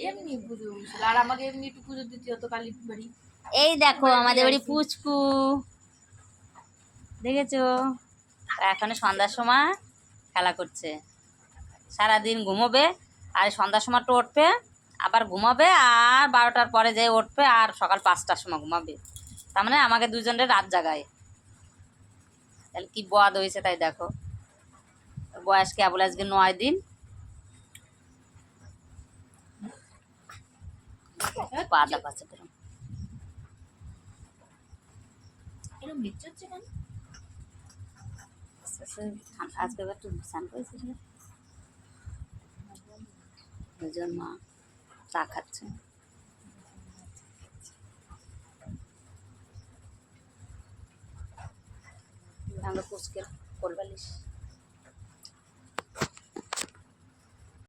এমনি পুজো হয়েছিল, আর আমাকে এমনি একটু পুজো দিতে হতো কালী বাড়ি। এই দেখো আমাদের বাড়ি পুচকু, দেখেছো? এখন সন্ধ্যার সময় খেলা করছে, সারাদিন ঘুমোবে আর সন্ধ্যার সময় তো উঠবে, আবার ঘুমাবে আর 12টার পরে যেয়ে উঠবে আর সকাল 5টার সময় ঘুমাবে। তার মানে আমাকে দুজনের রাত জাগায়। তাহলে কি বদ হয়েছে তাই দেখো, বয়স কেবল আজকে 9 দিন। পাতা পাচ্ছে আজকে একটু স্নান করেছে, দুজন মা চা খাচ্ছে। আমরা পুচকে কোলবালিশ